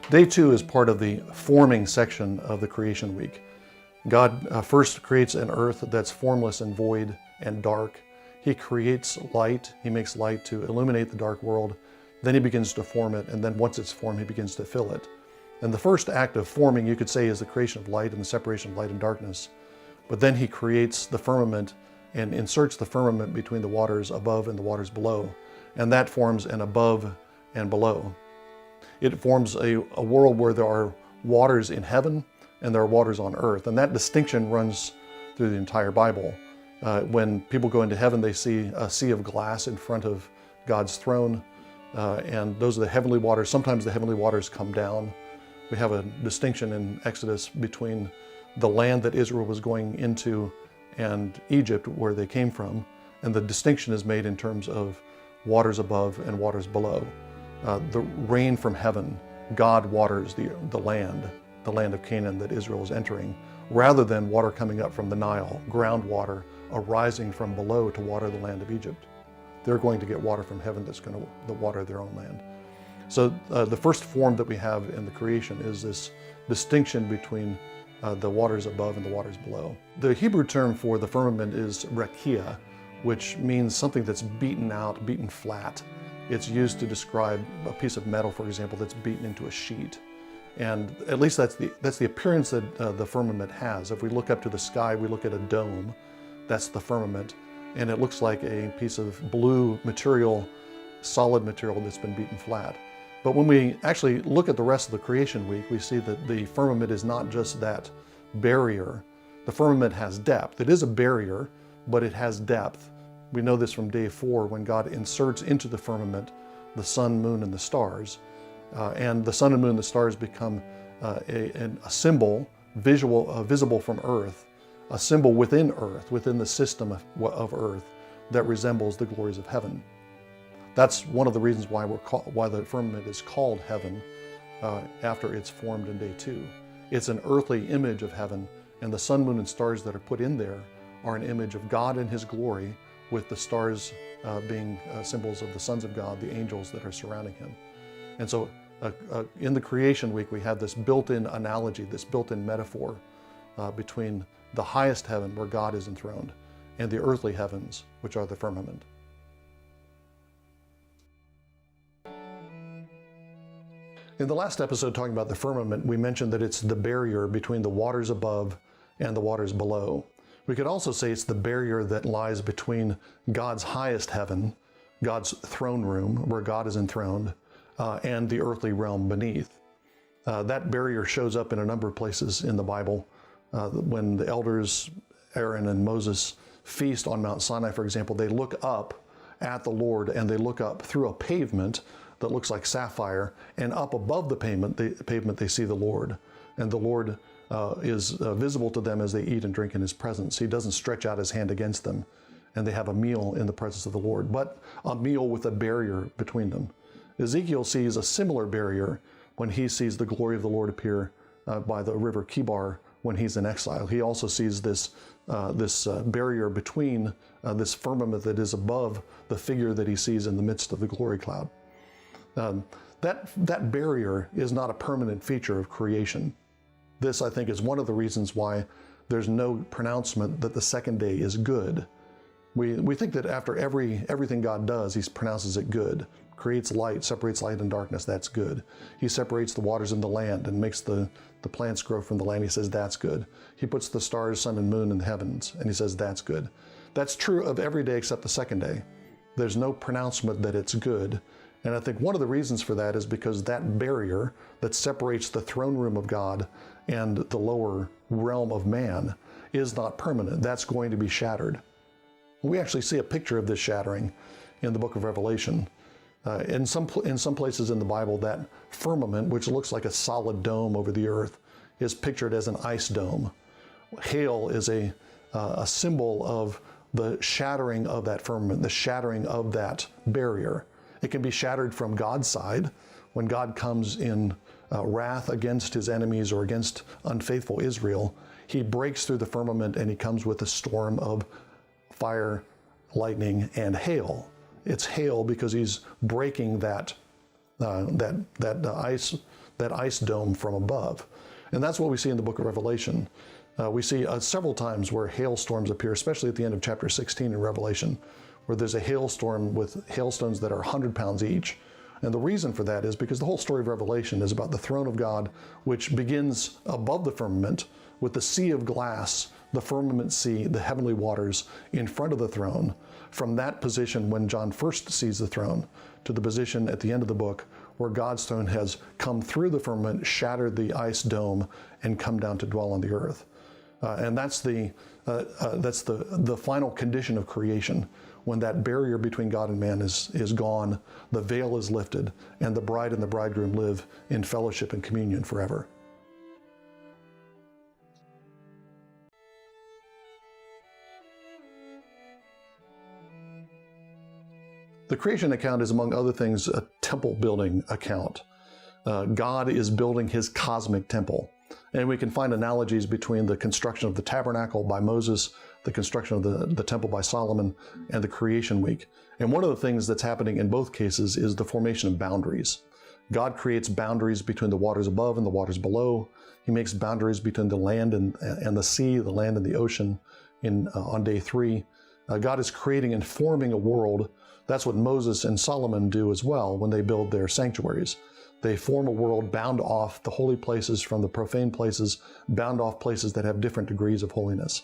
Day 2 is part of the forming section of the creation week. God first creates an earth that's formless and void and dark. He creates light. He makes light to illuminate the dark world. Then he begins to form it, and then once it's formed, he begins to fill it. And the first act of forming, you could say, is the creation of light and the separation of light and darkness. But then he creates the firmament and inserts the firmament between the waters above and the waters below. And that forms an above and below. It forms a world where there are waters in heaven and there are waters on earth. And that distinction runs through the entire Bible. When people go into heaven, they see a sea of glass in front of God's throne. And those are the heavenly waters. Sometimes the heavenly waters come down. We have a distinction in Exodus between the land that Israel was going into and Egypt, where they came from. And the distinction is made in terms of waters above and waters below. The rain from heaven, God waters the land of Canaan that Israel is entering, rather than water coming up from the Nile, groundwater arising from below to water the land of Egypt. They're going to get water from heaven that's going to water their own land. So the first form that we have in the creation is this distinction between the waters above and the waters below. The Hebrew term for the firmament is rakia, which means something that's beaten out, beaten flat. It's used to describe a piece of metal, for example, that's beaten into a sheet. And at least that's the appearance that the firmament has. If we look up to the sky, we look at a dome. That's the firmament. And it looks like a piece of blue material, solid material that's been beaten flat. But when we actually look at the rest of the creation week, we see that the firmament is not just that barrier. The firmament has depth. It is a barrier, but it has depth. We know this from day 4, when God inserts into the firmament the sun, moon, and the stars. And the sun and moon and the stars become a symbol, visible from earth, a symbol within earth, within the system of earth that resembles the glories of heaven. That's one of the reasons why the firmament is called heaven after it's formed in day 2. It's an earthly image of heaven, and the sun, moon, and stars that are put in there are an image of God and his glory, with the stars being symbols of the sons of God, the angels that are surrounding him. And so in the creation week, we have this built-in analogy, this built-in metaphor between the highest heaven, where God is enthroned, and the earthly heavens, which are the firmament. In the last episode, talking about the firmament, we mentioned that it's the barrier between the waters above and the waters below. We could also say it's the barrier that lies between God's highest heaven, God's throne room, where God is enthroned, and the earthly realm beneath. That barrier shows up in a number of places in the Bible. When the elders, Aaron and Moses, feast on Mount Sinai, for example, they look up at the Lord, and they look up through a pavement that looks like sapphire, and up above the pavement they see the Lord. And the Lord is visible to them as they eat and drink in his presence. He doesn't stretch out his hand against them, and they have a meal in the presence of the Lord, but a meal with a barrier between them. Ezekiel sees a similar barrier when he sees the glory of the Lord appear by the river Kibar when he's in exile. He also sees this barrier between this firmament that is above the figure that he sees in the midst of the glory cloud. That barrier is not a permanent feature of creation. This, I think, is one of the reasons why there's no pronouncement that the second day is good. We think that after everything God does, he pronounces it good. Creates light, separates light and darkness, that's good. He separates the waters and the land and makes the plants grow from the land, he says that's good. He puts the stars, sun, and moon in the heavens, and he says that's good. That's true of every day except the second day. There's no pronouncement that it's good. And I think one of the reasons for that is because that barrier that separates the throne room of God and the lower realm of man is not permanent. That's going to be shattered. We actually see a picture of this shattering in the book of Revelation. In some places in the Bible, that firmament, which looks like a solid dome over the earth, is pictured as an ice dome. Hail is a symbol of the shattering of that firmament, the shattering of that barrier. It can be shattered from God's side when God comes in wrath against his enemies or against unfaithful Israel. He breaks through the firmament and he comes with a storm of fire, lightning, and hail. It's hail because he's breaking that ice, that ice dome from above. And that's what we see in the book of Revelation. We see several times where hailstorms appear, especially at the end of chapter 16 in Revelation, where there's a hailstorm with hailstones that are 100 pounds each. And the reason for that is because the whole story of Revelation is about the throne of God, which begins above the firmament with the sea of glass, the firmament sea, the heavenly waters in front of the throne. From that position when John first sees the throne to the position at the end of the book where God's throne has come through the firmament, shattered the ice dome, and come down to dwell on the earth. And that's the final condition of creation, when that barrier between God and man is gone, the veil is lifted, and the bride and the bridegroom live in fellowship and communion forever. The creation account is, among other things, a temple building account. God is building his cosmic temple. And we can find analogies between the construction of the tabernacle by Moses, the construction of the temple by Solomon, and the creation week. And one of the things that's happening in both cases is the formation of boundaries. God creates boundaries between the waters above and the waters below. He makes boundaries between the land and the sea, the land and the ocean on day 3. God is creating and forming a world. That's what Moses and Solomon do as well when they build their sanctuaries. They form a world bound off the holy places from the profane places, bound off places that have different degrees of holiness.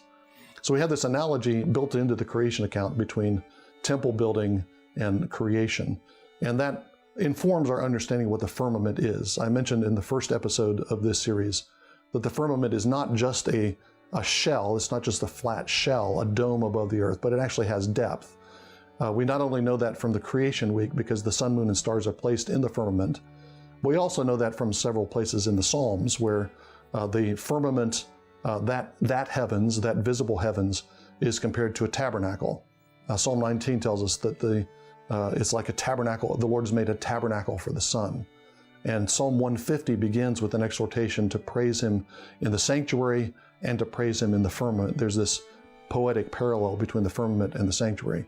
So we have this analogy built into the creation account between temple building and creation. And that informs our understanding of what the firmament is. I mentioned in the first episode of this series that the firmament is not just a shell, it's not just a flat shell, a dome above the earth, but it actually has depth. We not only know that from the creation week because the sun, moon, and stars are placed in the firmament, but we also know that from several places in the Psalms where the firmament, that heavens, that visible heavens, is compared to a tabernacle. Psalm 19 tells us that it's like a tabernacle. The Lord has made a tabernacle for the sun. And Psalm 150 begins with an exhortation to praise him in the sanctuary and to praise him in the firmament. There's this poetic parallel between the firmament and the sanctuary.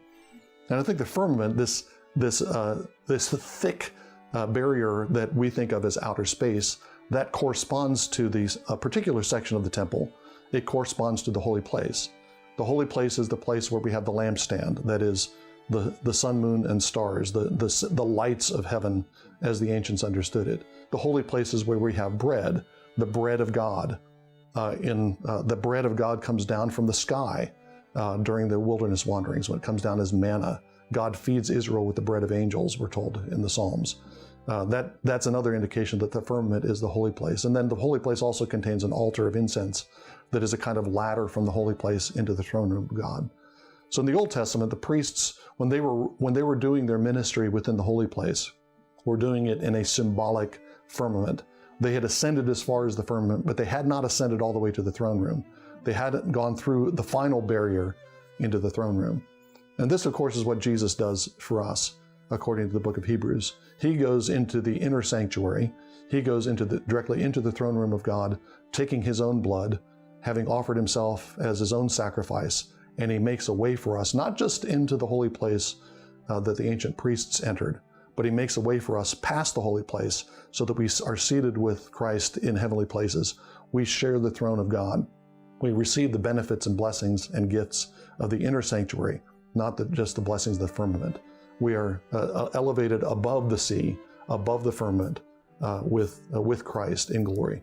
And I think the firmament, this thick barrier that we think of as outer space, that corresponds to a particular section of the temple. It corresponds to the holy place. The holy place is the place where we have the lampstand, that is the sun, moon, and stars, the lights of heaven as the ancients understood it. The holy place is where we have bread, the bread of God. The bread of God comes down from the sky during the wilderness wanderings when it comes down as manna. God feeds Israel with the bread of angels, we're told in the Psalms. That's another indication that the firmament is the holy place. And then the holy place also contains an altar of incense that is a kind of ladder from the holy place into the throne room of God. So in the Old Testament, the priests, when they were doing their ministry within the holy place, were doing it in a symbolic firmament. They had ascended as far as the firmament, but they had not ascended all the way to the throne room. They hadn't gone through the final barrier into the throne room. And this, of course, is what Jesus does for us, according to the book of Hebrews. He goes into the inner sanctuary. He goes directly into the throne room of God, taking his own blood, having offered himself as his own sacrifice, and he makes a way for us, not just into the holy place that the ancient priests entered, but he makes a way for us past the holy place so that we are seated with Christ in heavenly places. We share the throne of God. We receive the benefits and blessings and gifts of the inner sanctuary, not just the blessings of the firmament. We are elevated above the sea, above the firmament, with Christ in glory.